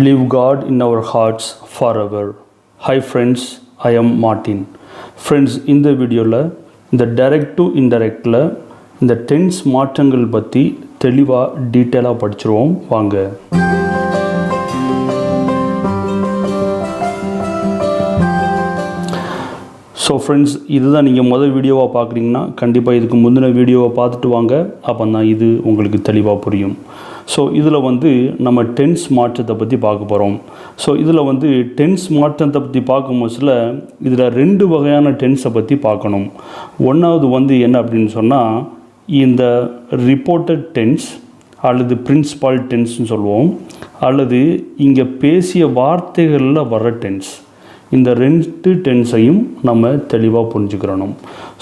Leave God in our hearts forever. Hi friends, I am Martin. Friends, இந்த வீடியோவில் இந்த direct to இன்டைரக்டில் இந்த tense மாற்றங்கள் பற்றி தெளிவாக டீட்டெயிலாக படிச்சிருவோம் வாங்க. ஸோ ஃப்ரெண்ட்ஸ், இதுதான் நீங்கள் முதல் வீடியோவாக பார்க்குறீங்கன்னா கண்டிப்பாக இதுக்கு முந்தின வீடியோவை பார்த்துட்டு வாங்க. அப்போ தான் இது உங்களுக்கு தெளிவாக புரியும். ஸோ இதில் நம்ம டென்ஸ் மாற்றத்தை பற்றி பார்க்க போகிறோம். ஸோ இதில் டென்ஸ் மாற்றத்தை பற்றி பார்க்கும்போதுல இதில் ரெண்டு வகையான டென்ஸை பற்றி பார்க்கணும். ஒன்றாவது என்ன அப்படின்னு சொன்னால் இந்த ரிப்போர்ட்டட் டென்ஸ் அல்லது பிரின்சிபால் டென்ஸ்னு சொல்லுவோம், அல்லது இங்கே பேசிய வார்த்தைகளில் வர டென்ஸ். இந்த ரெண்டு டென்ஸையும் நம்ம தெளிவாக புரிஞ்சுக்கிறணும்.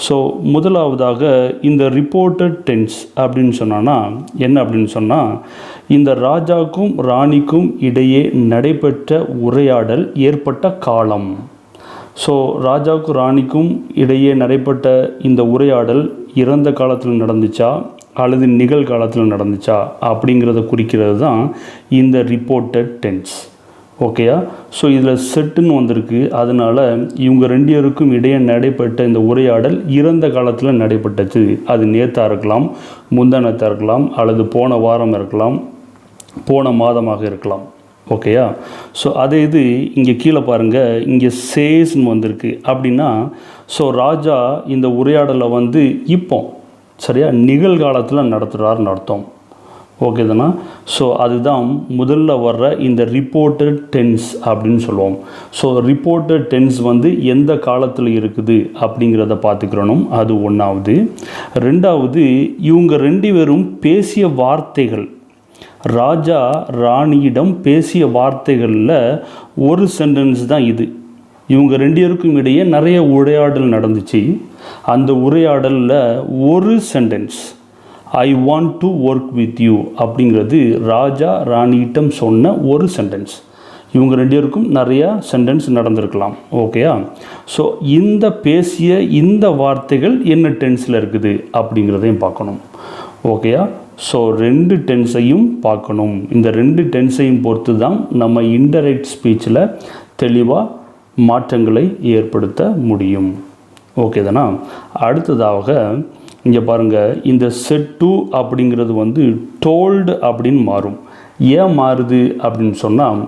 ஸோ முதலாவதாக இந்த ரிப்போர்ட்டட் டென்ஸ் அப்படின்னு சொன்னோன்னா என்ன அப்படின்னு சொன்னால், இந்த ராஜாவுக்கும் ராணிக்கும் இடையே நடைபெற்ற உரையாடல் ஏற்பட்ட காலம். ஸோ ராஜாவுக்கும் ராணிக்கும் இடையே நடைபெற்ற இந்த உரையாடல் இறந்த காலத்தில் நடந்துச்சா அல்லது நிகழ்காலத்தில் நடந்துச்சா அப்படிங்கிறத குறிக்கிறது தான் இந்த ரிப்போர்ட்டட் டென்ஸ். ஓகேயா? ஸோ இதில் செட்டுன்னு வந்திருக்கு. அதனால் இவங்க ரெண்டு பேருக்கும் இடையே நடைபெற்ற இந்த உரையாடல் இறந்த காலத்தில் நடைபெற்றது. அது நேற்றாக இருக்கலாம், முந்தானத்தாக இருக்கலாம், அல்லது போன வாரம் இருக்கலாம், போன மாதமாக இருக்கலாம். ஓகேயா? ஸோ அதே இது இங்கே கீழே பாருங்கள், இங்கே சேஸ்ன்னு வந்திருக்கு. அப்படின்னா ஸோ ராஜா இந்த உரையாடலை இப்போ சரியா நிகழ்காலத்தில் நடத்துகிறாருன்னு அர்த்தம். ஓகே தானே? ஸோ அதுதான் முதல்ல வர்ற இந்த ரிப்போர்ட்டட் டென்ஸ் அப்படின்னு சொல்லுவோம். ஸோ ரிப்போர்ட்டட் டென்ஸ் எந்த காலத்தில் இருக்குது அப்படிங்கிறத பார்த்துக்கிறணும். அது ஒன்றாவது. ரெண்டாவது, இவங்க ரெண்டு பேரும் பேசிய வார்த்தைகள், ராஜா ராணியிடம் பேசிய வார்த்தைகளில் ஒரு சென்டென்ஸ் தான் இது. இவங்க ரெண்டு பேருக்கும் இடையே நிறைய உரையாடல் நடந்துச்சு. அந்த உரையாடலில் ஒரு sentence, I want to work with you அப்படிங்கிறது ராஜா ராணியிடம் சொன்ன ஒரு சென்டென்ஸ். இவங்க ரெண்டு பேருக்கும் நிறையா சென்டென்ஸ் நடந்திருக்கலாம். ஓகேயா? ஸோ இந்த பேசிய இந்த வார்த்தைகள் என்ன டென்ஸில் இருக்குது அப்படிங்கிறதையும் பார்க்கணும். ஓகேயா? ஸோ ரெண்டு டென்ஸையும் பார்க்கணும். இந்த ரெண்டு டென்ஸையும் பொறுத்து தான் நம்ம இன்டைரக்ட் ஸ்பீச்சில் தெளிவாக மாற்றங்களை ஏற்படுத்த முடியும். ஓகே தானா? அடுத்ததாக இங்கே பாருங்கள், இந்த செட் டு அப்படிங்கிறது டோல்டு அப்படின்னு மாறும். ஏன் மாறுது அப்படின்னு சொன்னால்,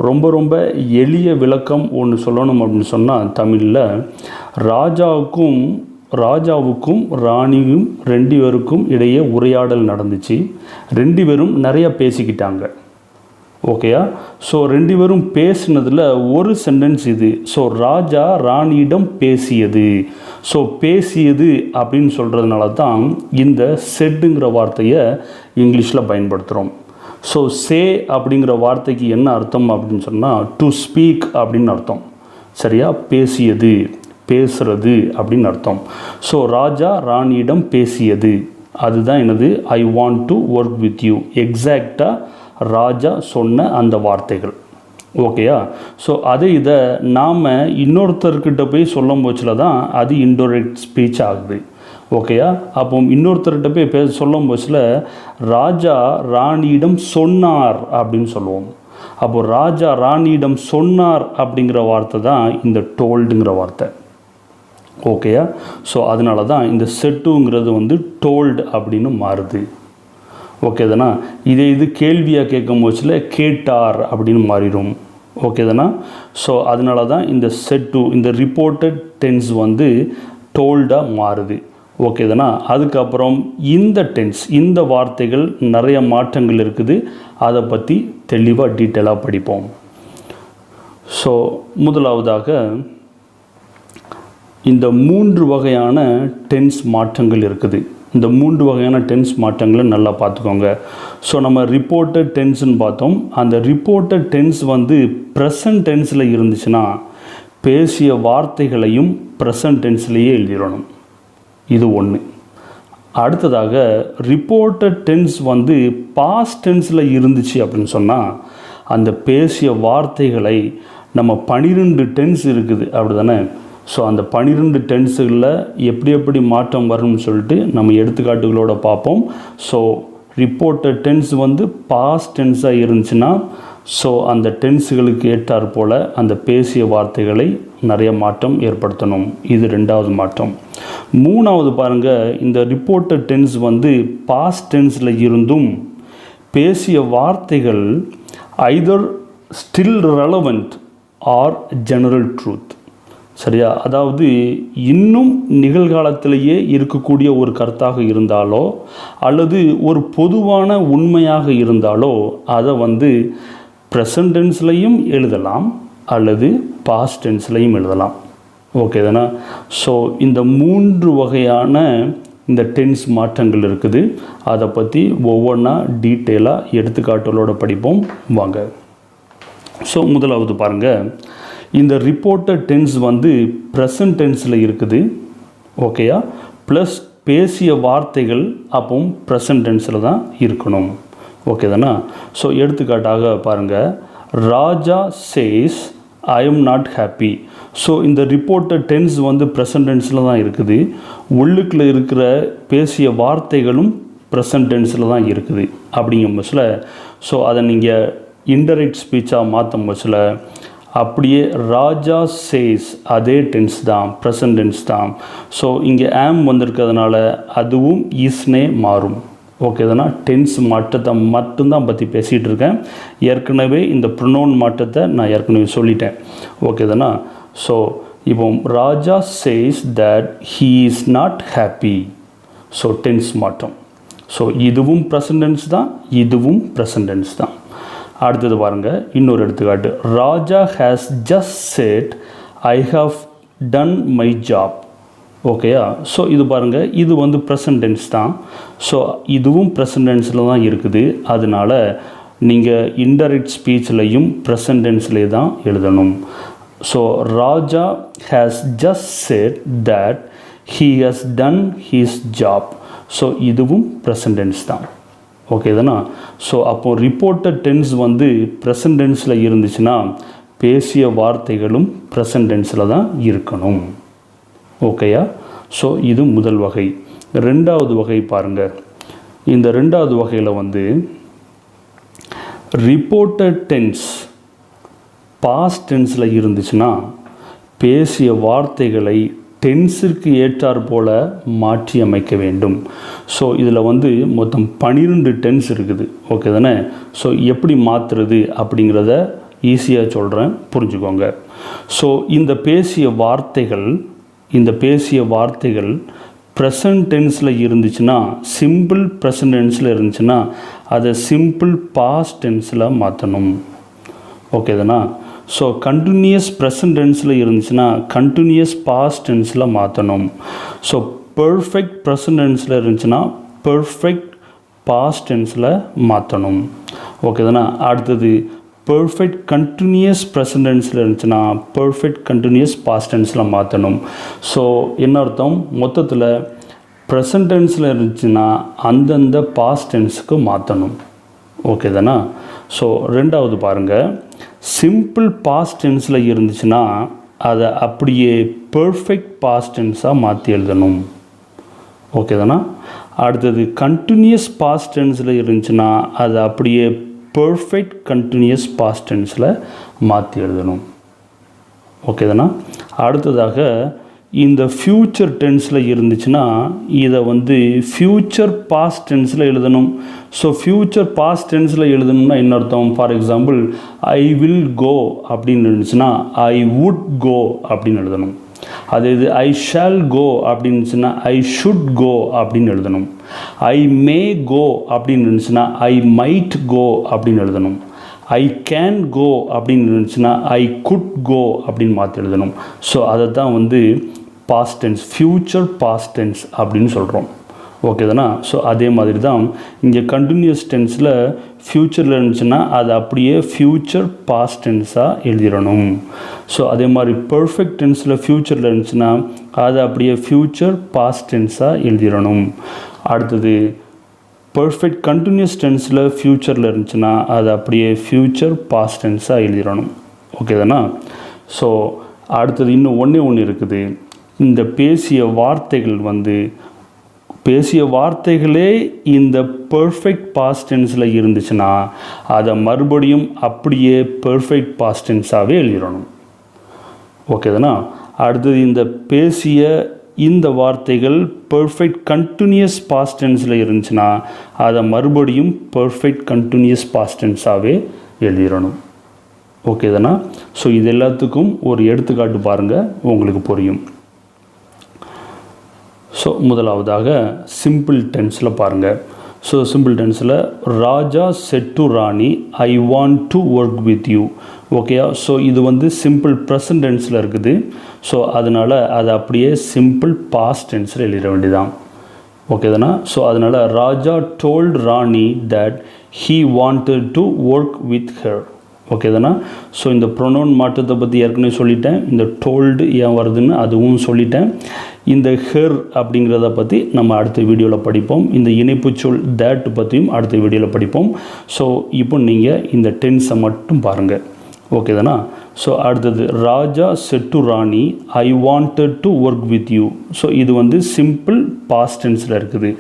ரொம்ப எளிய விளக்கம் ஒன்று சொல்லணும் அப்படின்னு சொன்னால், தமிழில் ராஜாவுக்கும் ராணியும் ரெண்டு பேருக்கும் இடையே உரையாடல் நடந்துச்சு. ரெண்டு பேரும் நிறையா பேசிக்கிட்டாங்க. ஓகேயா? ஸோ ரெண்டு பேரும் பேசினதில் ஒரு சென்டென்ஸ் இது. ஸோ ராஜா ராணியிடம் பேசியது. ஸோ பேசியது அப்படின்னு சொல்கிறதுனால தான் இந்த செட்டுங்கிற வார்த்தையை இங்கிலீஷில் பயன்படுத்துகிறோம். ஸோ சே அப்படிங்கிற வார்த்தைக்கு என்ன அர்த்தம் அப்படின்னு சொன்னால், டு ஸ்பீக் அப்படின்னு அர்த்தம். சரியா? பேசியது, பேசுறது அப்படின்னு அர்த்தம். ஸோ ராஜா ராணியிடம் பேசியது, அதுதான் என்னது, ஐ want to work with you. எக்ஸாக்டாக ராஜா சொன்ன அந்த வார்த்தைகள். ஓகேயா? ஸோ இதை நாம் இன்னொருத்தர்கிட்ட போய் சொல்லும் போச்சில் தான் அது இன்டைரக்ட் ஸ்பீச் ஆகுது. ஓகேயா? அப்போ இன்னொருத்தர்கிட்ட போய் சொல்லும் போச்சில் ராஜா ராணியிடம் சொன்னார் அப்படின்னு சொல்லுவோம். அப்போது ராஜா ராணியிடம் சொன்னார் அப்படிங்கிற வார்த்தை தான் இந்த டோல்டுங்கிற வார்த்தை. ஓகேயா? ஸோ அதனால தான் இந்த செட்டுங்கிறது டோல்டு அப்படின்னு மாறுது. ஓகே தானா? இது கேள்வியாக கேட்கும் போச்சில் கேட்டார் அப்படின்னு மாறிடும். ஓகே தானா? ஸோ அதனால தான் இந்த செட்டு, இந்த ரிப்போர்ட்டட் டென்ஸ் டோல்டாக மாறுது. ஓகே தானா? அதுக்கப்புறம் இந்த டென்ஸ், இந்த வார்த்தைகள் நிறைய மாற்றங்கள் இருக்குது. அதை பற்றி தெளிவாக டீட்டெயிலாக படிப்போம். ஸோ முதலாவதாக இந்த 3 வகையான டென்ஸ் மாற்றங்கள் இருக்குது. இந்த 3 வகையான டென்ஸ் மாற்றங்களை நல்லா பார்த்துக்கோங்க. ஸோ நம்ம ரிப்போர்ட்டட் டென்ஸ்னு பார்த்தோம். அந்த ரிப்போர்ட்டட் டென்ஸ் ப்ரெசன்ட் டென்ஸில் இருந்துச்சுன்னா பேசிய வார்த்தைகளையும் ப்ரெசன்ட் டென்ஸ்லேயே எழுதிடணும். இது ஒன்று. அடுத்ததாக ரிப்போர்ட்டட் டென்ஸ் பாஸ்ட் டென்ஸில் இருந்துச்சு அப்படின்னு சொன்னால், அந்த பேசிய வார்த்தைகளை நம்ம 12 டென்ஸ் இருக்குது அப்படி தானே? ஸோ அந்த 12 டென்ஸுகளில் எப்படி மாற்றம் வரும்னு சொல்லிட்டு நம்ம எடுத்துக்காட்டுகளோடு பார்ப்போம். ஸோ ரிப்போர்ட்டட் டென்ஸ் பாஸ்ட் டென்ஸாக இருந்துச்சுன்னா ஸோ அந்த டென்ஸுகளுக்கு ஏற்றாற் போல் அந்த பேசிய வார்த்தைகளை நிறைய மாற்றம் ஏற்படுத்தணும். இது ரெண்டாவது மாற்றம். மூணாவது பாருங்கள், இந்த ரிப்போர்ட்டட் டென்ஸ் வந்து பாஸ்ட் டென்ஸில் இருந்தும் பேசிய வார்த்தைகள் either still relevant or general truth. சரியா? அதாவது இன்னும் நிகழ்காலத்திலேயே இருக்கக்கூடிய ஒரு கருத்தாக இருந்தாலோ அல்லது ஒரு பொதுவான உண்மையாக இருந்தாலோ அதை வந்து ப்ரெசன்ட் டென்ஸ்லையும் எழுதலாம் அல்லது பாஸ்ட் டென்ஸ்லையும் எழுதலாம். ஓகே தானே? ஸோ இந்த 3 வகையான இந்த டென்ஸ் மாற்றங்கள் இருக்குது. அதை பற்றி ஒவ்வொன்றா டீட்டெயிலாக எடுத்துக்காட்டுகளோடு படிப்போம் வாங்க. ஸோ முதலாவது பாருங்கள், இந்த ரிப்போர்ட்டட் டென்ஸ் வந்து ப்ரெசன்ட் டென்ஸில் இருக்குது. ஓகேயா? ப்ளஸ் பேசிய வார்த்தைகள் அப்போ ப்ரெசன்ட் டென்ஸில் தான் இருக்கணும். ஓகே தானே? ஸோ எடுத்துக்காட்டாக பாருங்கள், Raja says I am not happy. So இந்த ரிப்போர்ட்டட் டென்ஸ் வந்து ப்ரெசன்ட் டென்ஸில் தான் இருக்குது. உள்ளுக்குள்ளே இருக்கிற பேசிய வார்த்தைகளும் ப்ரெசன்ட் டென்ஸில் தான் இருக்குது. அப்படிங்கிற பட்சத்தில் ஸோ அதை நீங்கள் இன்டைரக்ட் ஸ்பீச்சாக மாற்றும் பட்சத்தில் அப்படியே ராஜா சேஸ் அதே டென்ஸ் தான், ப்ரெசன்ட் டென்ஸ் தான். ஸோ இங்கே ஆம் வந்திருக்கிறதுனால அதுவும் ஈஸ்னே மாறும். ஓகே தானே? டென்ஸ் மாற்றத்தை மட்டும்தான் பற்றி பேசிகிட்டு இருக்கேன். ஏற்கனவே இந்த ப்ரொனவுன் மாற்றத்தை நான் ஏற்கனவே சொல்லிட்டேன். ஓகே தானே? ஸோ இப்போ Raja says that he is not happy. So tense மாற்றம். ஸோ இதுவும் ப்ரெசன்ட் டென்ஸ் தான், இதுவும் ப்ரெசன்ட் டென்ஸ் தான். அடுத்தது பாருங்கள், இன்னொரு எடுத்துக்காட்டு. Raja has just said I have done my job. ஓகேயா? ஸோ இது பாருங்கள், இது வந்து ப்ரெசன்ட் டென்ஸ் தான். ஸோ இதுவும் ப்ரெசன்ட் டென்ஸில் தான் இருக்குது. அதனால் நீங்கள் இன்டைரக்ட் ஸ்பீச்லையும் ப்ரெசன்ட் டென்ஸ்லேயே தான் எழுதணும். So Raja has just set that he has done he's job. So இதுவும் ப்ரெசன்ட் டென்ஸ் தான். ஓகே தானே? ஸோ அப்போது ரிப்போர்ட்டட் டென்ஸ் வந்து ப்ரெசன்ட் டென்ஸில் இருந்துச்சுன்னா பேசிய வார்த்தைகளும் ப்ரெசன்ட் டென்ஸில் தான் இருக்கணும். ஓகேயா? ஸோ இது முதல் வகை. ரெண்டாவது வகை பாருங்கள். இந்த ரெண்டாவது வகையில் வந்து ரிப்போர்ட்டட் டென்ஸ் பாஸ்ட் டென்ஸில் இருந்துச்சுன்னா பேசிய வார்த்தைகளை டென்ஸிற்கு ஏற்றாற் போல் மாற்றி அமைக்க வேண்டும். ஸோ இதில் வந்து மொத்தம் 12 டென்ஸ் இருக்குது. ஓகே தானே? ஸோ எப்படி மாற்றுறது அப்படிங்கிறத ஈஸியாக சொல்கிறேன், புரிஞ்சுக்கோங்க. ஸோ இந்த பேசிய வார்த்தைகள் ப்ரெசன்ட் டென்ஸில் இருந்துச்சுன்னா, சிம்பிள் ப்ரெசன்ட் டென்ஸில் இருந்துச்சுன்னா அதை சிம்பிள் பாஸ்ட் டென்ஸில் மாற்றணும். ஓகே தானே? ஸோ கண்டினியூஸ் ப்ரெசன்ட் டென்ஸில் இருந்துச்சுன்னா கண்டினியூஸ் பாஸ்ட் டென்ஸில் மாற்றணும். ஸோ பெர்ஃபெக்ட் ப்ரெசன்ட் டென்ஸில் இருந்துச்சுன்னா பெர்ஃபெக்ட் பாஸ்ட் டென்ஸில் மாற்றணும். ஓகே தானே? அடுத்தது பெர்ஃபெக்ட் கண்டினியூஸ் ப்ரெசன்ட் டென்ஸில் இருந்துச்சுன்னா பெர்ஃபெக்ட் கண்டினியூஸ் பாஸ்ட் டென்ஸில் மாற்றணும். ஸோ என்ன அர்த்தம்? மொத்தத்தில் ப்ரெசன்ட் டென்ஸில் இருந்துச்சுன்னா அந்தந்த பாஸ்ட் டென்ஸுக்கு மாற்றணும். ஓகே தானே? ஸோ ரெண்டாவது பாருங்கள், சிம்பிள் பாஸ்ட் டென்ஸில் இருந்துச்சுன்னா அதை அப்படியே பெர்ஃபெக்ட் பாஸ்ட் டென்ஸாக மாற்றி எழுதணும். ஓகே தானே? அடுத்தது கண்டினியூஸ் பாஸ்ட் டென்ஸில் இருந்துச்சுன்னா அதை அப்படியே பெர்ஃபெக்ட் கண்டினியூஸ் பாஸ்ட் டென்ஸில் மாற்றி எழுதணும். ஓகே தானே? அடுத்ததாக இந்த ஃப்யூச்சர் டென்ஸில் இருந்துச்சுன்னா இதை வந்து ஃப்யூச்சர் பாஸ்ட் டென்ஸில் எழுதணும். ஸோ ஃப்யூச்சர் பாஸ்ட் டென்ஸில் எழுதணும்னா என்ன அர்த்தம்? For example I will go அப்படின்னு இருந்துச்சுன்னா ஐ வுட் கோ அப்படின்னு எழுதணும். அதே இது ஐ ஷால் கோ அப்படின்னு இருந்துச்சுன்னா ஐ ஷுட் கோ அப்படின்னு எழுதணும். ஐ மே கோ அப்படின்னு இருந்துச்சுன்னா ஐ மைட் கோ அப்படின்னு எழுதணும். ஐ கேன் கோ அப்படின்னு இருந்துச்சுன்னா ஐ குட் கோ அப்படின்னு மாற்றி எழுதணும். ஸோ அதை தான் வந்து past tense, future past tense அப்படின்னு சொல்கிறோம். ஓகே தானே? ஸோ அதே மாதிரி தான் இங்கே கண்டினியூஸ் டென்ஸில் ஃப்யூச்சரில் இருந்துச்சுன்னா அது அப்படியே ஃப்யூச்சர் பாஸ்ட் டென்ஸாக எழுதிடணும். ஸோ அதே மாதிரி பெர்ஃபெக்ட் டென்ஸில் ஃப்யூச்சரில் இருந்துச்சுன்னா அதை அப்படியே ஃப்யூச்சர் பாஸ்ட் டென்ஸாக எழுதிடணும். அடுத்தது பெர்ஃபெக்ட் கண்டினியூஸ் டென்ஸில் ஃப்யூச்சரில் இருந்துச்சுன்னா அது அப்படியே ஃப்யூச்சர் பாஸ்ட் டென்ஸாக எழுதிடணும். ஓகே தானே? ஸோ அடுத்தது இன்னும் ஒன்று இருக்குது. இந்த பேசிய வார்த்தைகள் வந்து பேசிய வார்த்தைகளே இந்த பெர்ஃபெக்ட் பாஸ்ட் டென்ஸில் இருந்துச்சுன்னா அதை மறுபடியும் அப்படியே பெர்ஃபெக்ட் பாஸ்ட் டென்ஸாகவே எழுதிடணும். ஓகே தானே? அடுத்தது இந்த பேசிய இந்த வார்த்தைகள் பெர்ஃபெக்ட் கண்டினியூஸ் பாஸ்ட் டென்ஸில் இருந்துச்சுன்னா அதை மறுபடியும் பெர்ஃபெக்ட் கண்டினியூஸ் பாஸ்ட் டென்ஸாகவே எழுதிடணும். ஓகே தானே? ஸோ இது எல்லாத்துக்கும் ஒரு எடுத்துக்காட்டு பாருங்கள், உங்களுக்கு புரியும். ஸோ முதலாவதாக சிம்பிள் டென்ஸில் பாருங்கள். ஸோ சிம்பிள் டென்ஸில் Raja said to Rani I want to work with you. ஓகேயா? ஸோ இது வந்து சிம்பிள் ப்ரெசன்ட் டென்ஸில் இருக்குது. ஸோ அதனால் அதை அப்படியே சிம்பிள் பாஸ்ட் டென்ஸில் எழுத வேண்டியதான். ஓகே தானே? ஸோ அதனால் Raja told Rani that he wanted to work with her. Okay தானே? ஸோ இந்த ப்ரொனவுன் மாற்றத்தை பற்றி ஏற்கனவே சொல்லிட்டேன். இந்த டோல்டு ஏன் வருதுன்னு அதுவும் சொல்லிட்டேன். இந்த ஹெர் அப்படிங்கிறத பற்றி நம்ம அடுத்த வீடியோவில் படிப்போம். இந்த இணைப்பு சொல் தேட் பற்றியும் அடுத்த வீடியோவில் படிப்போம். ஸோ இப்போ நீங்கள் இந்த டென்ஸை மட்டும் பாருங்கள். ஓகே தானே? ஸோ அடுத்தது Raja said to Rani I wanted to work with you. So இது வந்து சிம்பிள் பாஸ்ட் டென்ஸில் இருக்குது.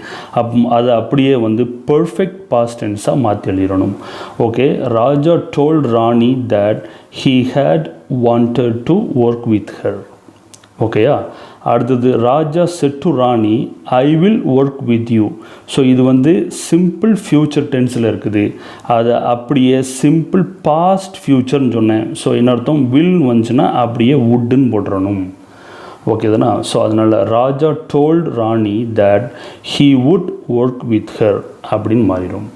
அதை அப்படியே வந்து பெர்ஃபெக்ட் பாஸ்ட் டென்ஸாக மாற்றி எழுதிடணும். Okay, Raja told Rani that he had wanted to work with her. ஓகேயா? அடுத்தது Raja said to Rani I will work with you. So இது வந்து சிம்பிள் ஃப்யூச்சர் டென்ஸில் இருக்குது. அதை அப்படியே சிம்பிள் பாஸ்ட் ஃப்யூச்சர்னு சொன்னேன். ஸோ என்ன அர்த்தம்? வில் வந்துச்சுன்னா அப்படியே வுட்டுன்னு போட்டுறணும். ஓகே தானே? ஸோ அதனால் Raja told Rani that he would work with her அப்படின்னு மாறிடும்.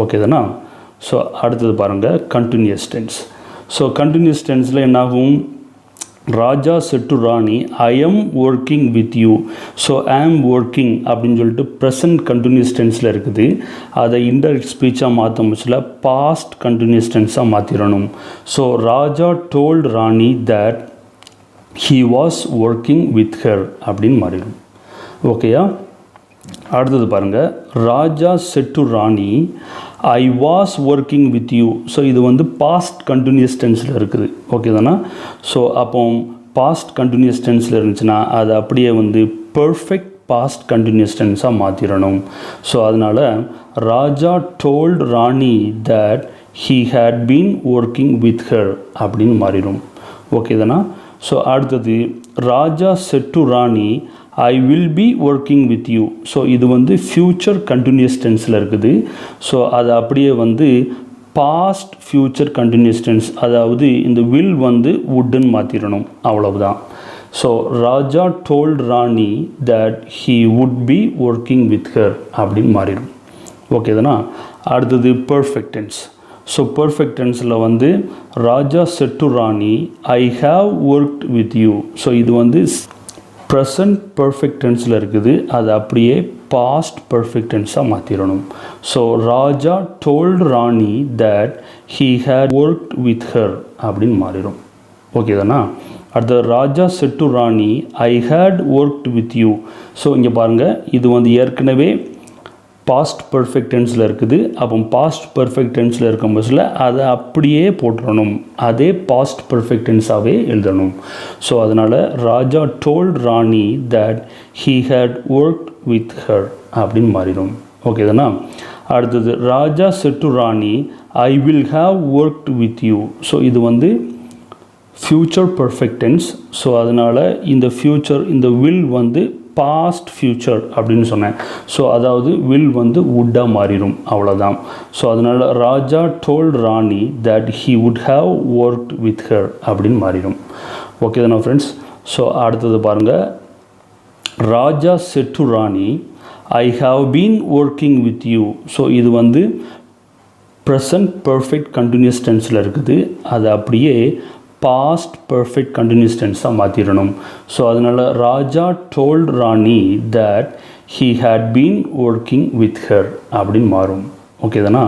ஓகே தானே? ஸோ அடுத்தது பாருங்கள் கண்டினியூஸ் டென்ஸ். ஸோ கண்டினியூஸ் டென்ஸில் என்னாகும்? Raja said to Rani I am working with you. So I am working அப்படின்னு சொல்லிட்டு ப்ரெசன்ட் கண்டினியூஸ் டென்ஸில் இருக்குது. அதை இன்டைரக்ட் ஸ்பீச்சாக மாற்ற முடிச்சல பாஸ்ட் கண்டினியூஸ் டென்ஸாக மாற்றிடணும். So Raja told Rani that he was working with her அப்படின்னு மாறிடும். ஓகேயா? அடுத்தது பாருங்கள், Raja said to Rani I was working with you. So இது வந்து பாஸ்ட் கண்டினியூஸ் டென்ஸில் இருக்குது. ஓகே தானே? ஸோ அப்போ பாஸ்ட் கண்டினியூஸ் டென்ஸில் இருந்துச்சுன்னா அதை அப்படியே வந்து பெர்ஃபெக்ட் பாஸ்ட் கண்டினியூஸ் டென்ஸாக மாற்றிடணும். ஸோ அதனால் Raja told Rani that he had been working with her அப்படின்னு மாறிடும். ஓகே தானே? ஸோ அடுத்தது Raja said to Rani I will be working with you. So இது வந்து ஃப்யூச்சர் கண்டினியூஸ் டென்ஸில் இருக்குது. ஸோ அது அப்படியே வந்து பாஸ்ட் ஃப்யூச்சர் கண்டினியூஸ் டென்ஸ், அதாவது இந்த வில் வந்து வுட்டுன்னு மாற்றிடணும். அவ்வளவுதான். So Raja told Rani that he would be working with her அப்படின்னு மாறிடும். ஓகே தானே? அடுத்தது பெர்ஃபெக்ட் டென்ஸ். ஸோ பெர்ஃபெக்ட் டென்ஸில் வந்து Raja said to Rani I have worked with you. So இது வந்து ப்ரெசன்ட் பெர்ஃபெக்ட் டென்ஸில் இருக்குது. அதை அப்படியே பாஸ்ட் பெர்ஃபெக்ட் டென்ஸாக மாற்றிடணும். So Raja told Rani that he had worked with her அப்படின்னு மாறிடும். ஓகே தானே? அடுத்த Raja said to Rani I had worked with you. So இங்கே பாருங்கள், இது வந்து ஏற்கனவே பாஸ்ட் பெர்ஃபெக்ட் டென்ஸில் இருக்குது. அப்போ பாஸ்ட் பெர்ஃபெக்ட் டென்ஸில் இருக்கும் பட்சத்தில் அதை அப்படியே போட்டுடணும். அதே பாஸ்ட் பெர்ஃபெக்ட் டென்ஸாகவே எழுதணும். ஸோ அதனால் Raja told Rani that he had worked with her அப்படின்னு மாறிடும். ஓகே தானே? அடுத்தது Raja said to Rani I will have worked with you. So இது வந்து ஃப்யூச்சர் பெர்ஃபெக்ட் டென்ஸ். ஸோ அதனால் இந்த ஃப்யூச்சர் இந்த வில் வந்து பாஸ்ட் ஃப்யூச்சர் அப்படின்னு சொன்னேன். ஸோ அதாவது வில் வந்து வுட்டாக மாறிடும். அவ்வளோதான். ஸோ அதனால் Raja told Rani that he would have worked with her அப்படின்னு மாறிடும். ஓகே தானே ஃப்ரெண்ட்ஸ்? ஸோ அடுத்தது பாருங்கள், Raja said to Rani I have been working with you. So இது வந்து ப்ரெசன்ட் பெர்ஃபெக்ட் கண்டினியூஸ் டென்ஸில் இருக்குது. அது அப்படியே பாஸ்ட் பெர்ஃபெக்ட் கண்டினியூஸ் டென்ஸாக மாற்றிடணும். ஸோ அதனால் Raja told Rani that he had been working with her அப்படின்னு மாறும். ஓகே தானே?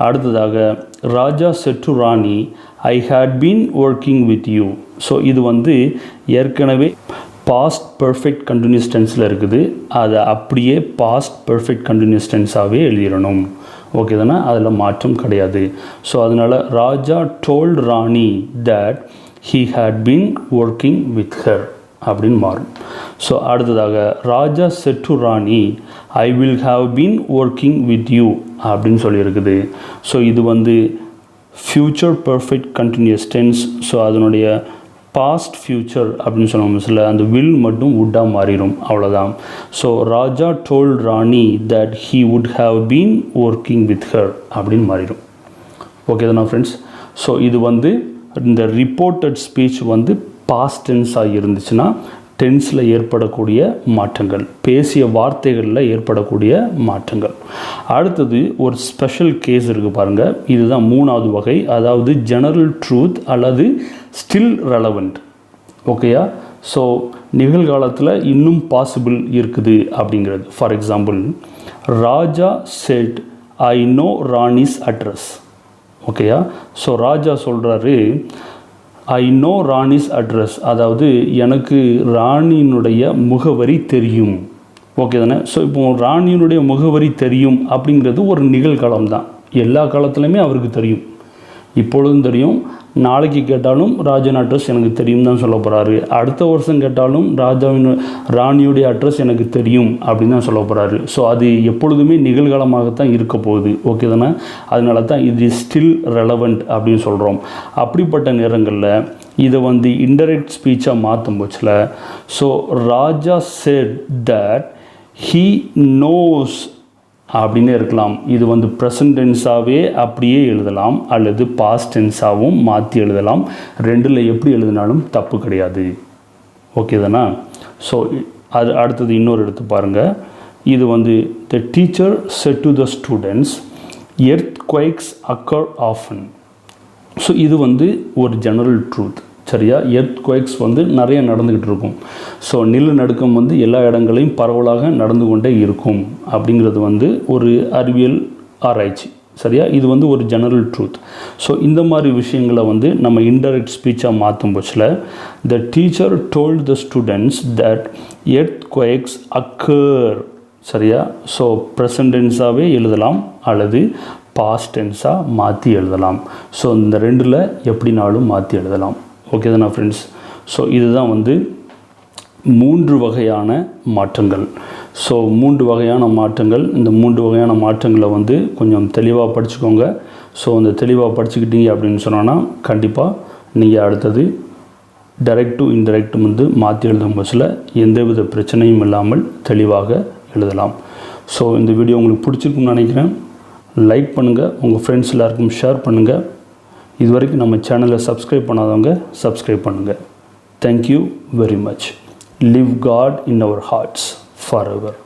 அடுத்ததாக Raja said to Rani I had been working with you. So இது வந்து ஏற்கனவே பாஸ்ட் பெர்ஃபெக்ட் கண்டினியூஸ் டென்ஸில் இருக்குது. அதை அப்படியே பாஸ்ட் பெர்ஃபெக்ட் கண்டினியூஸ் டென்ஸாகவே எழுதிடணும். ஓகே தானே? அதில் மாற்றம் கிடையாது. ஸோ அதனால் Raja told Rani that he had been working with her அப்படின்னு மாறும். ஸோ அடுத்ததாக Raja said to Rani I will have been working with you அப்படின்னு சொல்லியிருக்குது. ஸோ இது வந்து future perfect continuous tense. So அதனுடைய பாஸ்ட் ஃப்யூச்சர் அப்படின்னு சொல்லுவோம் சில அந்த வில் மட்டும் வுட்டாக மாறிடும், அவ்வளோதான். So Raja told Rani that he would have been working with her அப்படின்னு மாறிடும். ஓகே தானே ஃப்ரெண்ட்ஸ்? ஸோ இது வந்து இந்த ரிப்போர்ட்டட் ஸ்பீச் வந்து பாஸ்ட் டென்ஸாக இருந்துச்சுன்னா டென்ஸில் ஏற்படக்கூடிய மாற்றங்கள், பேசிய வார்த்தைகளில் ஏற்படக்கூடிய மாற்றங்கள். அடுத்தது ஒரு ஸ்பெஷல் கேஸ் இருக்குது பாருங்கள், இதுதான் மூணாவது வகை, அதாவது ஜெனரல் ட்ரூத் அல்லது ஸ்டில் ரெலவெண்ட். ஓகேயா? ஸோ நிகழ்காலத்தில் இன்னும் பாசிபிள் இருக்குது அப்படிங்கிறது. For example, Raja set I know Rani's address. ஓகேயா? ஸோ ராஜா சொல்கிறாரு ஐ நோ ராணிஸ் அட்ரஸ், அதாவது எனக்கு ராணியினுடைய முகவரி தெரியும். ஓகே தானே? ஸோ இப்போ ராணியினுடைய முகவரி தெரியும் அப்படிங்கிறது ஒரு நிகழ்காலம் தான். எல்லா காலத்துலையுமே அவருக்கு தெரியும், இப்பொழுதும் தெரியும், நாளைக்கு கேட்டாலும் ராஜன் அட்ரஸ் எனக்கு தெரியும் தான் சொல்ல போகிறாரு. அடுத்த வருஷம் கேட்டாலும் ராணியுடைய அட்ரஸ் எனக்கு தெரியும் அப்படின்னு தான் சொல்ல போகிறாரு. ஸோ அது எப்பொழுதுமே நிகழ்காலமாகத்தான் இருக்க போகுது. ஓகே தானே? அதனால தான் இது ஸ்டில் ரெலவெண்ட் அப்படின்னு சொல்கிறோம். அப்படிப்பட்ட நேரங்களில் இதை வந்து இன்டைரக்ட் ஸ்பீச்சாக மாற்றும் போச்சில், so Raja said that he knows அப்படின்னே இருக்கலாம். இது வந்து ப்ரெசன்ட் டென்ஸாகவே அப்படியே எழுதலாம் அல்லது பாஸ்ட் டென்ஸாகவும் மாற்றி எழுதலாம். ரெண்டில் எப்படி எழுதினாலும் தப்பு கிடையாது. ஓகே தானே? ஸோ அது அடுத்தது இன்னொரு எடுத்து பாருங்கள். இது வந்து the teacher said to the students earthquakes occur often. So இது வந்து ஒரு ஜெனரல் ட்ரூத். சரியா? எர்த் குவைக்ஸ் வந்து நிறைய நடந்துக்கிட்டு இருக்கும். ஸோ நிலநடுக்கம் வந்து எல்லா இடங்களையும் பரவலாக நடந்து கொண்டே இருக்கும் அப்படிங்கிறது வந்து ஒரு அறிவியல் ஆராய்ச்சி. சரியா? இது வந்து ஒரு ஜெனரல் ட்ரூத். ஸோ இந்த மாதிரி விஷயங்களை வந்து நம்ம இன்டைரக்ட் ஸ்பீச்சாக மாற்றும் பட்சத்தில் the teacher told the students that earthquakes occur. சரியா? ஸோ ப்ரெசன்ட் டென்ஸாகவே எழுதலாம் அல்லது பாஸ்ட் டென்ஸாக மாற்றி எழுதலாம். ஸோ இந்த ரெண்டில் எப்படினாலும் மாற்றி எழுதலாம். ஓகே தானே ஃப்ரெண்ட்ஸ்? ஸோ இதுதான் வந்து 3 வகையான மாற்றங்கள். ஸோ 3 வகையான மாற்றங்கள். இந்த 3 வகையான மாற்றங்களை வந்து கொஞ்சம் தெளிவாக படிச்சுக்கோங்க. ஸோ அந்த தெளிவாக படிச்சுக்கிட்டீங்க அப்படின்னு சொன்னோன்னா கண்டிப்பாக நீங்கள் அடுத்தது டைரக்ட் டு இன்டைரக்ட் வந்து மாற்றி எழுதும் பட்சத்தில் எந்தவித பிரச்சனையும் இல்லாமல் தெளிவாக எழுதலாம். ஸோ இந்த வீடியோ உங்களுக்கு பிடிச்சிருக்குன்னு நினைக்கிறேன். லைக் பண்ணுங்கள், உங்கள் ஃப்ரெண்ட்ஸ் எல்லாருக்கும் ஷேர் பண்ணுங்கள். இது வரைக்கும் நம்ம சேனலை சப்ஸ்கிரைப் பண்ணாதவங்க சப்ஸ்கிரைப் பண்ணுங்கள். Thank you very much. Live God in our hearts for ever.